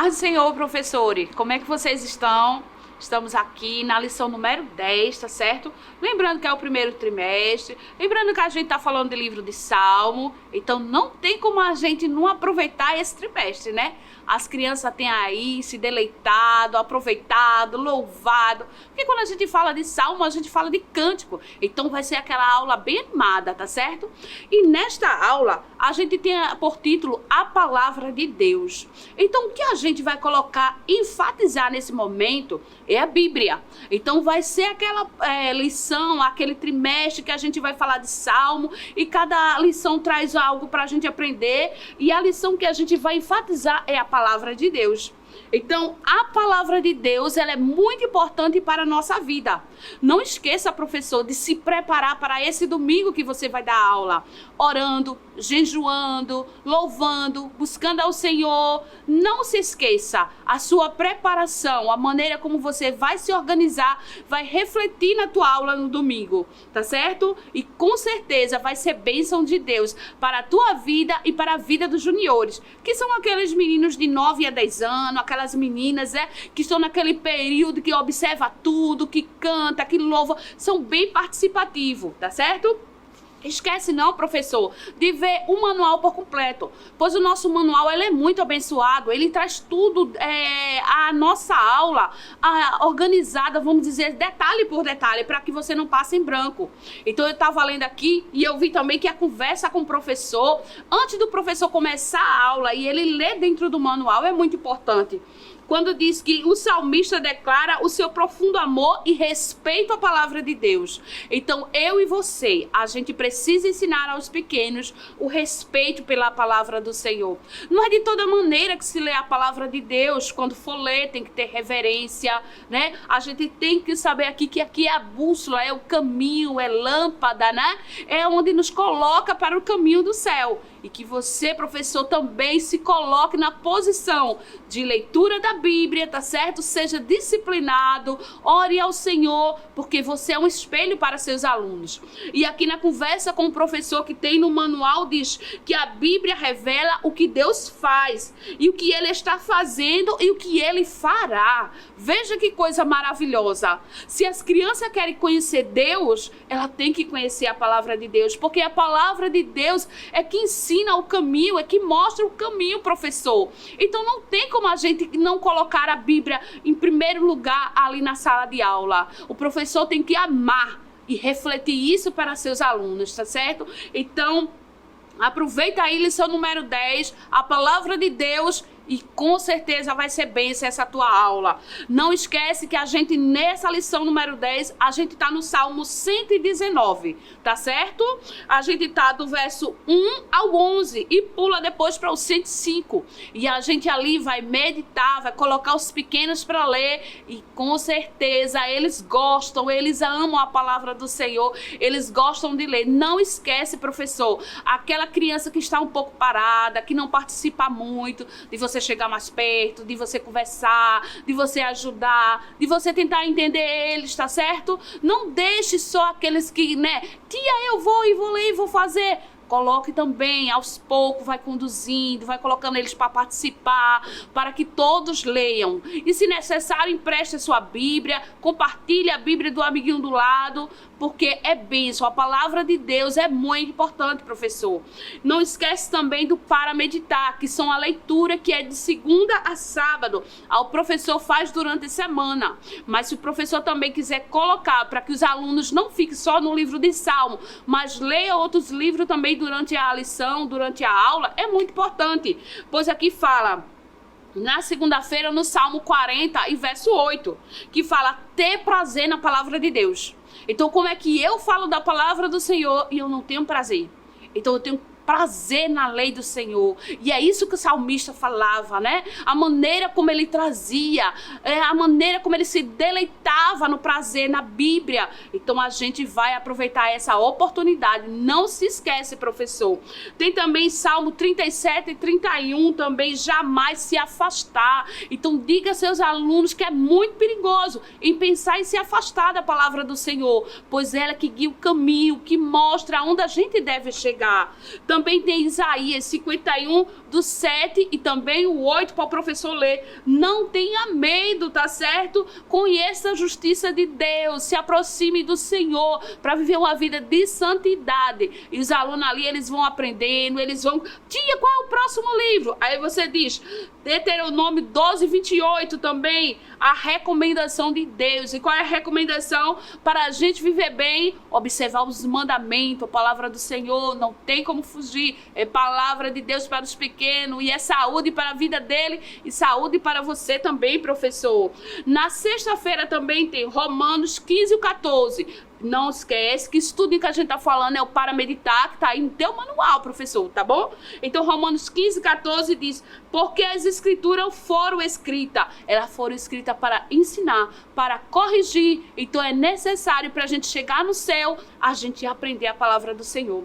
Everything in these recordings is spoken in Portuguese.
Paz do Senhor, professores. Como é que vocês estão? Estamos aqui na lição número 10, tá certo? Lembrando que é o primeiro trimestre. Lembrando que a gente tá falando de livro de Salmo. Então não tem como a gente não aproveitar esse trimestre, né? As crianças têm aí se deleitado, aproveitado, louvado. Porque quando a gente fala de Salmo, a gente fala de cântico. Então vai ser aquela aula bem animada, tá certo? E nesta aula, a gente tem por título A Palavra de Deus. Então o que a gente vai colocar, enfatizar nesse momento é a Bíblia. Então vai ser aquela lição, aquele trimestre que a gente vai falar de Salmo e cada lição traz algo para a gente aprender e a lição que a gente vai enfatizar é a Palavra de Deus. Então, a Palavra de Deus, ela é muito importante para a nossa vida. Não esqueça, professor, de se preparar para esse domingo que você vai dar aula. Orando, jejuando, louvando, buscando ao Senhor. Não se esqueça, a sua preparação, a maneira como você vai se organizar, vai refletir na tua aula no domingo, tá certo? E com certeza vai ser bênção de Deus para a tua vida e para a vida dos juniores, que são aqueles meninos de 9 a 10 anos, aquelas meninas que estão naquele período que observa tudo, que canta, que louva, são bem participativos, tá certo? Esquece não, professor, de ver o manual por completo, pois o nosso manual ele é muito abençoado, ele traz tudo, a nossa aula organizada, vamos dizer, detalhe por detalhe, para que você não passe em branco. Então eu estava lendo aqui e eu vi também que a conversa com o professor, antes do professor começar a aula e ele ler dentro do manual é muito importante. Quando diz que o salmista declara o seu profundo amor e respeito à palavra de Deus. Então, eu e você, a gente precisa ensinar aos pequenos o respeito pela palavra do Senhor. Não é de toda maneira que se lê a palavra de Deus. Quando for ler, tem que ter reverência, né? A gente tem que saber aqui que aqui é a bússola, é o caminho, é lâmpada, né? É onde nos coloca para o caminho do céu. E que você, professor, também se coloque na posição de leitura da Bíblia, tá certo? Seja disciplinado, ore ao Senhor, porque você é um espelho para seus alunos. E aqui na conversa com o professor que tem no manual diz que a Bíblia revela o que Deus faz e o que Ele está fazendo e o que Ele fará. Veja que coisa maravilhosa. Se as crianças querem conhecer Deus, ela tem que conhecer a palavra de Deus, porque a palavra de Deus é que ensina o caminho, é que mostra o caminho, professor. Então não tem como a gente não colocar a Bíblia em primeiro lugar ali na sala de aula. O professor tem que amar e refletir isso para seus alunos, tá certo? Então, aproveita aí lição número 10, a palavra de Deus, e com certeza vai ser bênção essa tua aula. Não esquece que a gente, nessa lição número 10, a gente tá no Salmo 119, tá certo? A gente tá do verso 1 ao 11 e pula depois para o 105. E a gente ali vai meditar, vai colocar os pequenos para ler e com certeza eles gostam, eles amam a palavra do Senhor, eles gostam de ler. Não esquece, professor, aquela criança que está um pouco parada, que não participa muito, de você chegar mais perto, de você conversar, de você ajudar, de você tentar entender eles, tá certo? Não deixe só aqueles que, né, tia, eu vou ler e vou fazer. Coloque também, aos poucos, vai conduzindo, vai colocando eles para participar, para que todos leiam. E se necessário, empreste a sua Bíblia, compartilhe a Bíblia do amiguinho do lado, porque é bênção. A palavra de Deus é muito importante, professor. Não esquece também do para meditar, que são a leitura que é de segunda a sábado. O professor faz durante a semana. Mas se o professor também quiser colocar para que os alunos não fiquem só no livro de Salmo, mas leia outros livros também durante a lição, durante a aula, é muito importante. Pois aqui fala, na segunda-feira, no Salmo 40 e verso 8, que fala ter prazer na palavra de Deus. Então, como é que eu falo da palavra do Senhor e eu não tenho prazer? Então, eu tenho prazer na lei do Senhor. E é isso que o salmista falava, né? A maneira como ele trazia, a maneira como ele se deleitava no prazer na Bíblia. Então a gente vai aproveitar essa oportunidade. Não se esquece, professor. Tem também Salmo 37 e 31 também, jamais se afastar. Então diga a seus alunos que é muito perigoso em pensar em se afastar da palavra do Senhor, pois ela que guia o caminho, que mostra onde a gente deve chegar. Também Também tem Isaías 51, do 7 e também o 8 para o professor ler. Não tenha medo, tá certo? Conheça a justiça de Deus, se aproxime do Senhor para viver uma vida de santidade. E os alunos ali, eles vão aprendendo, eles vão... Tia, qual é o próximo livro? Aí você diz, Deuteronômio 12, 28 também, a recomendação de Deus. E qual é a recomendação para a gente viver bem? Observar os mandamentos, a palavra do Senhor, não tem como fugir. É palavra de Deus para os pequenos e é saúde para a vida dele e saúde para você também, professor. Na sexta-feira também tem Romanos 15 e 14. Não esquece que isso tudo que a gente tá falando é o para meditar, que tá aí no teu manual, professor, tá bom? Então, Romanos 15, 14 diz, porque as escrituras foram escritas, elas foram escritas para ensinar, para corrigir. Então, é necessário para a gente chegar no céu, a gente aprender a palavra do Senhor.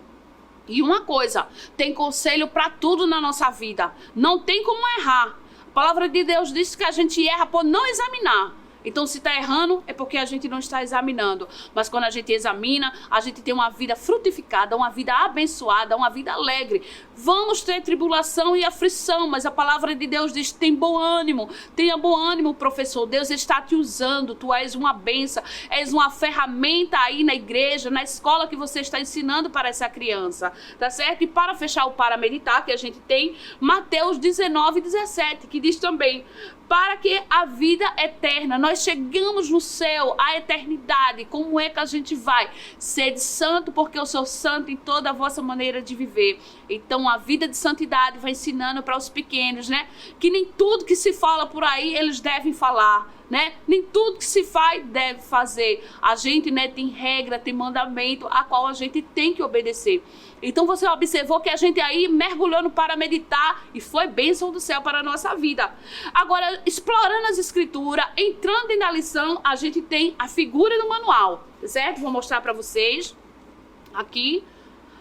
E uma coisa, tem conselho para tudo na nossa vida, não tem como errar. A palavra de Deus diz que a gente erra por não examinar. Então, se está errando, é porque a gente não está examinando. Mas quando a gente examina, a gente tem uma vida frutificada, uma vida abençoada, uma vida alegre. Vamos ter tribulação e aflição, mas a palavra de Deus diz, tem bom ânimo. Tenha bom ânimo, professor. Deus está te usando, tu és uma bênção, és uma ferramenta aí na igreja, na escola que você está ensinando para essa criança, tá certo? E para fechar o para meditar, que a gente tem Mateus 19, 17, que diz também, para que a vida eterna, nós chegamos no céu, a eternidade, como é que a gente vai? Sede santo, porque eu sou santo em toda a vossa maneira de viver. Então, a vida de santidade vai ensinando para os pequenos, né? Que nem tudo que se fala por aí, eles devem falar, né? Nem tudo que se faz, deve fazer. A gente, né, tem regra, tem mandamento, a qual a gente tem que obedecer. Então, você observou que a gente aí mergulhou no para meditar e foi bênção do céu para a nossa vida. Agora, explorando as escrituras, entrando na lição, a gente tem a figura do manual, certo? Vou mostrar para vocês aqui.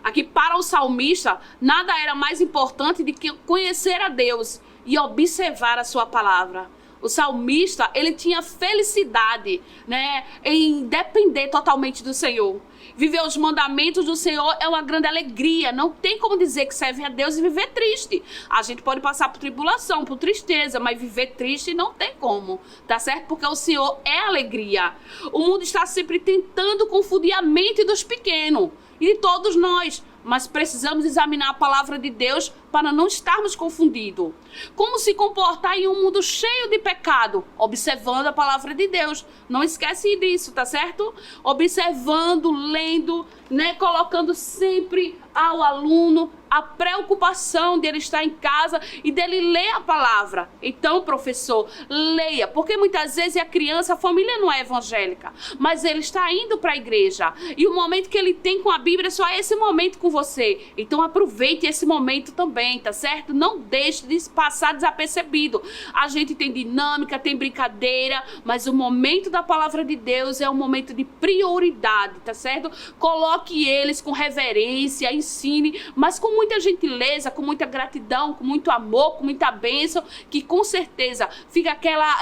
Aqui, para o salmista, nada era mais importante do que conhecer a Deus e observar a sua palavra. O salmista, ele tinha felicidade, né, em depender totalmente do Senhor. Viver os mandamentos do Senhor é uma grande alegria. Não tem como dizer que serve a Deus e viver triste. A gente pode passar por tribulação, por tristeza, mas viver triste não tem como, tá certo? Porque o Senhor é alegria. O mundo está sempre tentando confundir a mente dos pequenos e de todos nós. Mas precisamos examinar a palavra de Deus para não estarmos confundidos. Como se comportar em um mundo cheio de pecado? Observando a palavra de Deus. Não esquece disso, tá certo? Observando, lendo, né? Colocando sempre ao aluno a preocupação dele estar em casa e dele ler a palavra. Então, professor, leia. Porque muitas vezes a criança, a família não é evangélica, mas ele está indo para a igreja. E o momento que ele tem com a Bíblia só é esse momento com você. Então, aproveite esse momento também, tá certo? Não deixe de passar desapercebido. A gente tem dinâmica, tem brincadeira, mas o momento da palavra de Deus é um momento de prioridade, tá certo? Coloque eles com reverência, ensine, mas com muita gentileza, com muita gratidão, com muito amor, com muita bênção, que com certeza fica aquela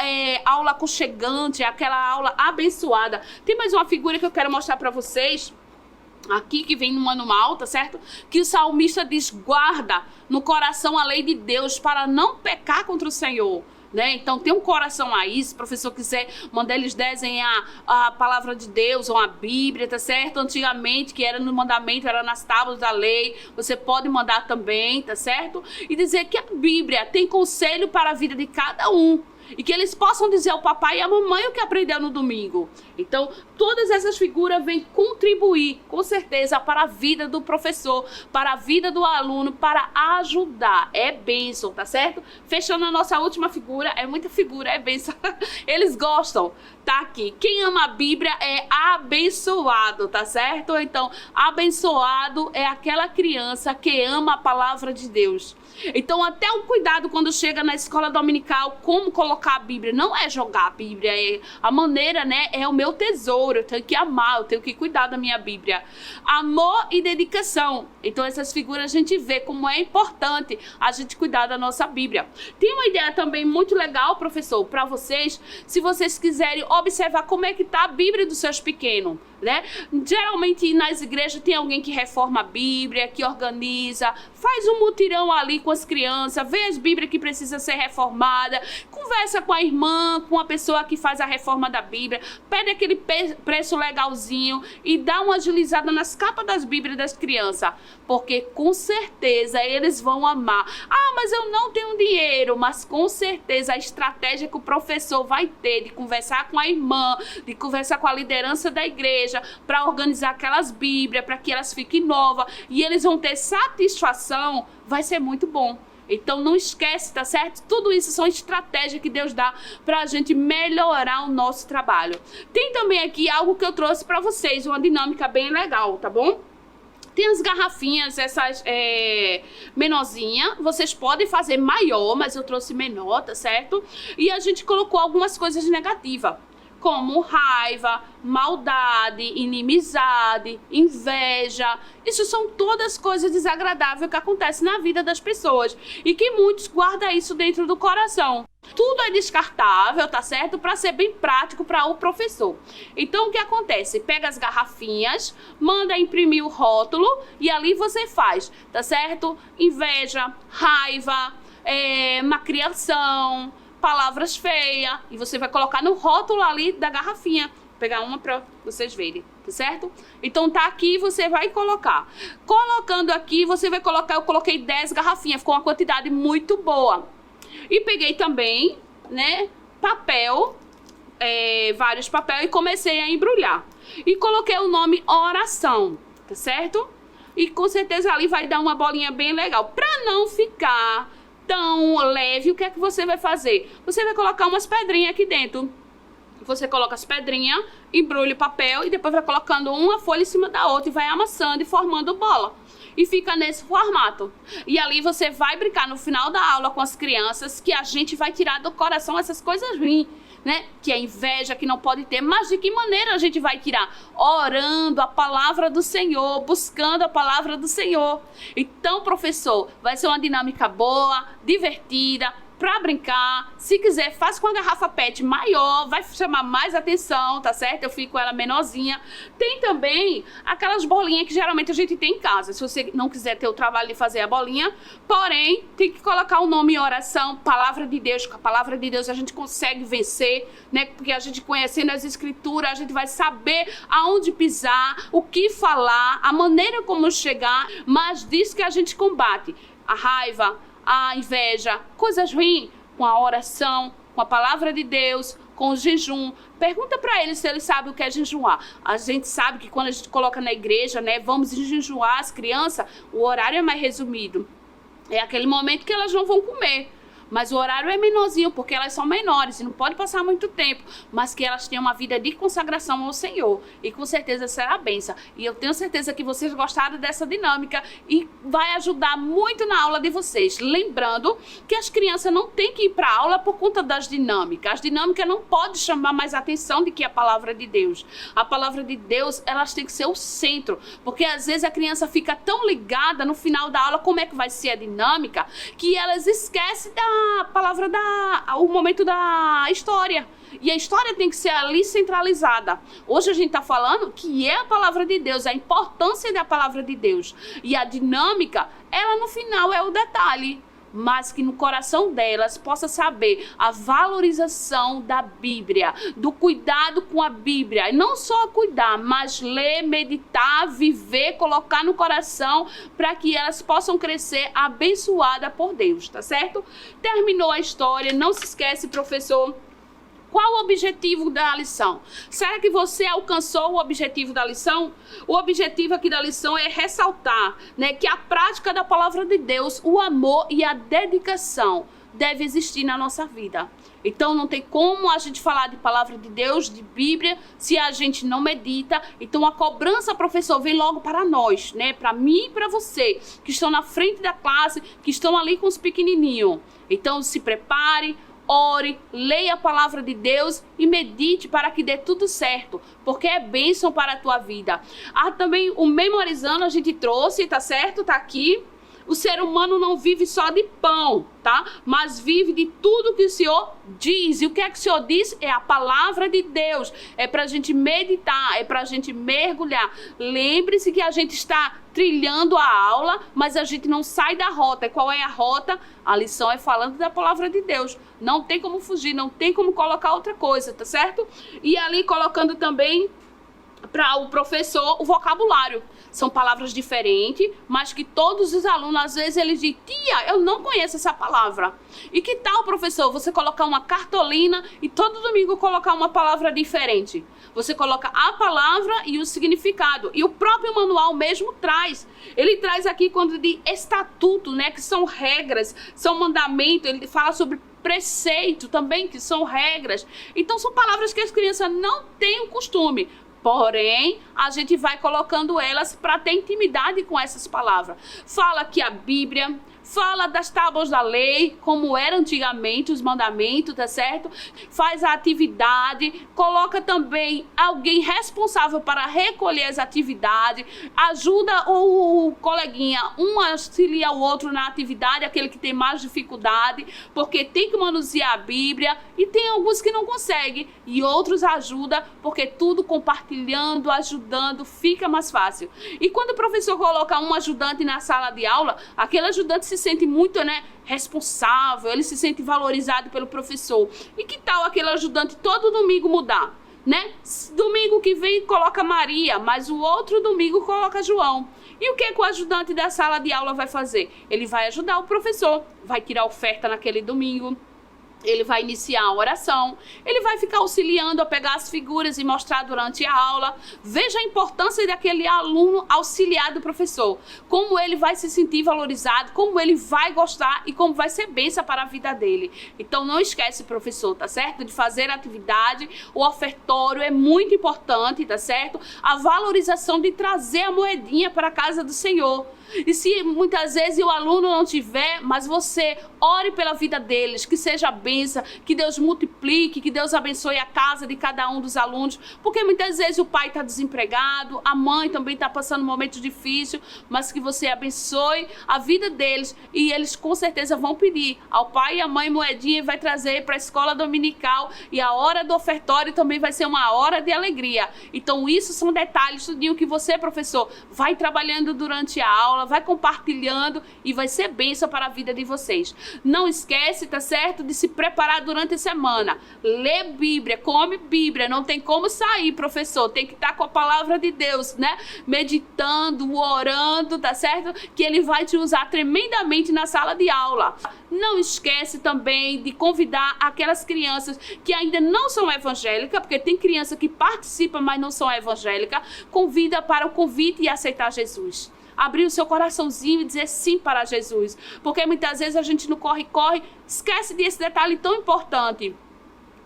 aula aconchegante, aquela aula abençoada. Tem mais uma figura que eu quero mostrar para vocês, aqui que vem no manual, tá certo? Que o salmista diz, guarda no coração a lei de Deus para não pecar contra o Senhor. Né? Então tem um coração aí, se o professor quiser mandar eles desenhar a palavra de Deus ou a Bíblia, tá certo? Antigamente, que era no mandamento, era nas tábuas da lei, você pode mandar também, tá certo? E dizer que a Bíblia tem conselho para a vida de cada um. E que eles possam dizer ao papai e à mamãe o que aprendeu no domingo. Então, todas essas figuras vêm contribuir, com certeza, para a vida do professor, para a vida do aluno, para ajudar. É bênção, tá certo? Fechando a nossa última figura, é muita figura, é bênção. Eles gostam, tá aqui. Quem ama a Bíblia é abençoado, tá certo? Então, abençoado é aquela criança que ama a palavra de Deus. Então, até o cuidado quando chega na escola dominical, como colocar a Bíblia. Não é jogar a Bíblia, é a maneira, né? É o meu tesouro, eu tenho que amar, eu tenho que cuidar da minha Bíblia. Amor e dedicação. Então, essas figuras a gente vê como é importante a gente cuidar da nossa Bíblia. Tem uma ideia também muito legal, professor, para vocês, se vocês quiserem observar como é que está a Bíblia dos seus pequenos, né? Geralmente nas igrejas tem alguém que reforma a Bíblia, que organiza, faz um mutirão ali com as crianças, vê as Bíblias que precisa ser reformada, conversa com a irmã, com a pessoa que faz a reforma da Bíblia, pede aquele preço legalzinho e dá uma agilizada nas capas das Bíblias das crianças, porque com certeza eles vão amar. Ah, mas eu não tenho dinheiro, mas com certeza a estratégia que o professor vai ter de conversar com a irmã, de conversar com a liderança da igreja, para organizar aquelas Bíblias, para que elas fiquem novas e eles vão ter satisfação, vai ser muito bom. Então não esquece, tá certo? Tudo isso são estratégias que Deus dá para a gente melhorar o nosso trabalho. Tem também aqui algo que eu trouxe para vocês, uma dinâmica bem legal, tá bom? Tem as garrafinhas, essas menorzinha, vocês podem fazer maior, mas eu trouxe menor, tá certo? E a gente colocou algumas coisas negativas, como raiva, maldade, inimizade, inveja. Isso são todas coisas desagradáveis que acontecem na vida das pessoas e que muitos guardam isso dentro do coração. Tudo é descartável, tá certo? Para ser bem prático para o professor. Então, o que acontece? Pega as garrafinhas, manda imprimir o rótulo e ali você faz, tá certo? Inveja, raiva, macriação, palavras feias, e você vai colocar no rótulo ali da garrafinha. Vou pegar uma para vocês verem, tá certo? Então tá aqui, você vai colocar. Colocando aqui, você vai colocar, eu coloquei 10 garrafinhas, ficou uma quantidade muito boa. E peguei também, né, papel, vários papéis, e comecei a embrulhar. E coloquei o nome oração, tá certo? E com certeza ali vai dar uma bolinha bem legal. Para não ficar tão leve, o que é que você vai fazer? Você vai colocar umas pedrinhas aqui dentro. Você coloca as pedrinhas, embrulha o papel e depois vai colocando uma folha em cima da outra e vai amassando e formando bola. E fica nesse formato. E ali você vai brincar no final da aula com as crianças, que a gente vai tirar do coração essas coisas ruins, né? Que é inveja, que não pode ter. Mas de que maneira a gente vai tirar? Orando a palavra do Senhor, buscando a palavra do Senhor. Então, professor, vai ser uma dinâmica boa, divertida, para brincar. Se quiser, faz com a garrafa PET maior, vai chamar mais atenção, tá certo? Eu fico com ela menorzinha. Tem também aquelas bolinhas que geralmente a gente tem em casa. Se você não quiser ter o trabalho de fazer a bolinha, porém, tem que colocar o nome em oração, palavra de Deus. Com a palavra de Deus a gente consegue vencer, né? Porque a gente conhecendo as escrituras, a gente vai saber aonde pisar, o que falar, a maneira como chegar, mas diz que a gente combate a raiva, a inveja, coisas ruins, com a oração, com a palavra de Deus, com o jejum. Pergunta para eles se eles sabem o que é jejuar. A gente sabe que quando a gente coloca na igreja, né, vamos jejuar as crianças, o horário é mais resumido. É aquele momento que elas não vão comer. Mas o horário é menorzinho, porque elas são menores e não pode passar muito tempo, mas que elas tenham uma vida de consagração ao Senhor. E com certeza será a bênção. E eu tenho certeza que vocês gostaram dessa dinâmica e vai ajudar muito na aula de vocês. Lembrando que as crianças não têm que ir para a aula por conta das dinâmicas. As dinâmicas não podem chamar mais atenção do que a palavra de Deus. A palavra de Deus, elas têm que ser o centro, porque às vezes a criança fica tão ligada no final da aula, como é que vai ser a dinâmica, que elas esquecem da palavra, o momento da história. E a história tem que ser ali centralizada. Hoje a gente está falando que é a palavra de Deus, a importância da palavra de Deus. E a dinâmica, ela no final é o detalhe. Mas que no coração delas possa saber a valorização da Bíblia, do cuidado com a Bíblia. E não só cuidar, mas ler, meditar, viver, colocar no coração, para que elas possam crescer abençoadas por Deus, tá certo? Terminou a história, não se esquece, professor. Qual o objetivo da lição? Será que você alcançou o objetivo da lição? O objetivo aqui da lição é ressaltar, né, que a prática da palavra de Deus, o amor e a dedicação deve existir na nossa vida. Então não tem como a gente falar de palavra de Deus, de Bíblia, se a gente não medita. Então a cobrança, professor, vem logo para nós, né? Para mim e para você, que estão na frente da classe, que estão ali com os pequenininhos. Então se prepare, ore, leia a palavra de Deus e medite para que dê tudo certo, porque é bênção para a tua vida. Também o Memorizando a gente trouxe, tá certo? Tá aqui. O ser humano não vive só de pão, tá? Mas vive de tudo que o Senhor diz. E o que é que o Senhor diz? É a palavra de Deus. É pra gente meditar, é pra gente mergulhar. Lembre-se que a gente está trilhando a aula, mas a gente não sai da rota. E qual é a rota? A lição é falando da palavra de Deus. Não tem como fugir, não tem como colocar outra coisa, tá certo? E ali colocando também para o professor o vocabulário. São palavras diferentes, mas que todos os alunos, às vezes, eles dizem: tia, eu não conheço essa palavra. E que tal, professor, você colocar uma cartolina e todo domingo colocar uma palavra diferente? Você coloca a palavra e o significado. E o próprio manual mesmo traz. Ele traz aqui quando de estatuto, né, que são regras, são mandamentos. Ele fala sobre preceito também, que são regras. Então, são palavras que as crianças não têm o costume. Porém, a gente vai colocando elas para ter intimidade com essas palavras. Fala que a Bíblia, fala das tábuas da lei, como era antigamente os mandamentos, tá certo? Faz a atividade, coloca também alguém responsável para recolher as atividades, ajuda o coleguinha, um auxilia o outro na atividade, aquele que tem mais dificuldade, porque tem que manusear a Bíblia, e tem alguns que não conseguem, e outros ajudam, porque tudo compartilhando, ajudando, fica mais fácil. E quando o professor coloca um ajudante na sala de aula, aquele ajudante se sente muito, né, responsável, ele se sente valorizado pelo professor. E que tal aquele ajudante todo domingo mudar, né? Domingo que vem coloca Maria, mas o outro domingo coloca João. E o que é que o ajudante da sala de aula vai fazer? Ele vai ajudar o professor, vai tirar oferta naquele domingo, ele vai iniciar a oração, ele vai ficar auxiliando a pegar as figuras e mostrar durante a aula. Veja a importância daquele aluno auxiliar do professor, como ele vai se sentir valorizado, como ele vai gostar e como vai ser bênção para a vida dele. Então não esquece, professor, tá certo? De fazer a atividade, o ofertório é muito importante, tá certo? A valorização de trazer a moedinha para a casa do Senhor. E se muitas vezes o aluno não tiver, mas você ore pela vida deles, que seja bênção, que Deus multiplique, que Deus abençoe a casa de cada um dos alunos, porque muitas vezes o pai está desempregado, a mãe também está passando um momento difícil, mas que você abençoe a vida deles, e eles com certeza vão pedir ao pai e à mãe moedinha e vai trazer para a escola dominical, e a hora do ofertório também vai ser uma hora de alegria. Então isso são detalhes tudinho que você, professor, vai trabalhando durante a aula, vai compartilhando e vai ser bênção para a vida de vocês. Não esquece, tá certo, de se preparar durante a semana. Lê Bíblia, come Bíblia, não tem como sair, professor, tem que estar com a palavra de Deus, né? Meditando, orando, tá certo? Que ele vai te usar tremendamente na sala de aula. Não esquece também de convidar aquelas crianças que ainda não são evangélicas, porque tem criança que participa, mas não são evangélicas. Convida para o convite e aceitar Jesus. Abrir o seu coraçãozinho e dizer sim para Jesus. Porque muitas vezes a gente não corre, esquece desse detalhe tão importante.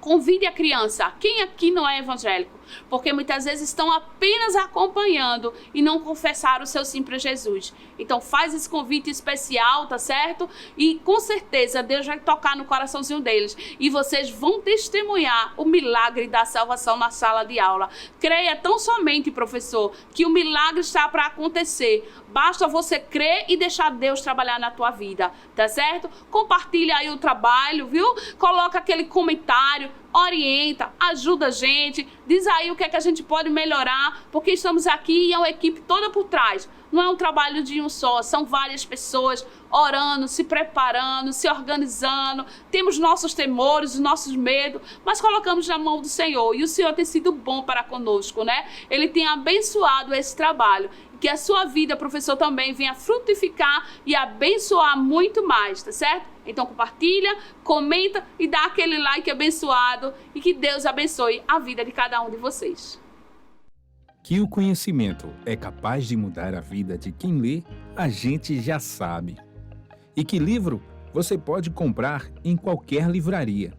Convide a criança. Quem aqui não é evangélico? Porque muitas vezes estão apenas acompanhando e não confessaram o seu sim para Jesus. Então faz esse convite especial, tá certo? E com certeza Deus vai tocar no coraçãozinho deles. E vocês vão testemunhar o milagre da salvação na sala de aula. Creia tão somente, professor, que o milagre está para acontecer. Basta você crer e deixar Deus trabalhar na tua vida, tá certo? Compartilha aí o trabalho, viu? Coloca aquele comentário, orienta, ajuda a gente, diz aí o que é que a gente pode melhorar, porque estamos aqui e é uma equipe toda por trás. Não é um trabalho de um só, são várias pessoas orando, se preparando, se organizando. Temos nossos temores, os nossos medos, mas colocamos na mão do Senhor. E o Senhor tem sido bom para conosco, né? Ele tem abençoado esse trabalho. Que a sua vida, professor, também venha frutificar e abençoar muito mais, tá certo? Então compartilha, comenta e dá aquele like abençoado e que Deus abençoe a vida de cada um de vocês. Que o conhecimento é capaz de mudar a vida de quem lê, a gente já sabe. E que livro você pode comprar em qualquer livraria.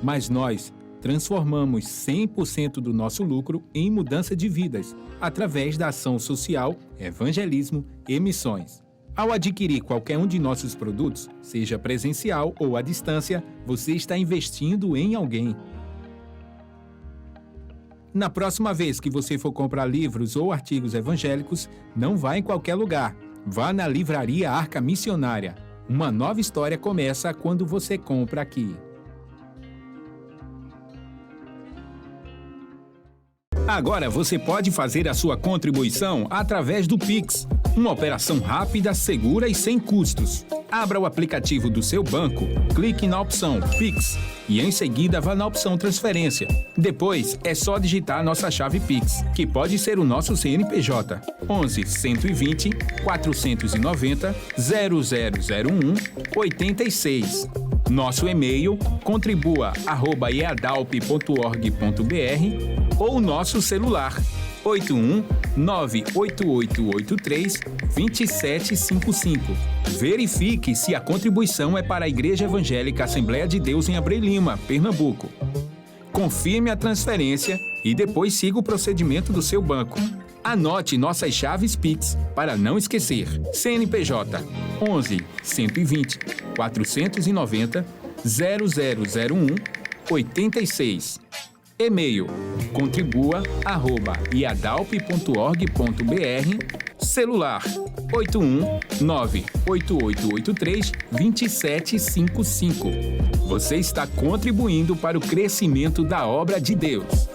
Mas nós transformamos 100% do nosso lucro em mudança de vidas, através da ação social, evangelismo e missões. Ao adquirir qualquer um de nossos produtos, seja presencial ou à distância, você está investindo em alguém. Na próxima vez que você for comprar livros ou artigos evangélicos, não vá em qualquer lugar. Vá na Livraria Arca Missionária. Uma nova história começa quando você compra aqui. Agora você pode fazer a sua contribuição através do Pix. Uma operação rápida, segura e sem custos. Abra o aplicativo do seu banco, clique na opção Pix e em seguida vá na opção Transferência. Depois é só digitar nossa chave Pix, que pode ser o nosso CNPJ 11 120 490 0001 86. Nosso e-mail contribua@eadalp.org.br ou nosso celular 81 98883 2755. Verifique se a contribuição é para a Igreja Evangélica Assembleia de Deus em Abreu Lima, Pernambuco. Confirme a transferência e depois siga o procedimento do seu banco. Anote nossas chaves Pix para não esquecer. CNPJ 11 120 490 0001 86. E-mail contribua@iadalp.org.br. Celular 81 98883 2755. Você está contribuindo para o crescimento da obra de Deus.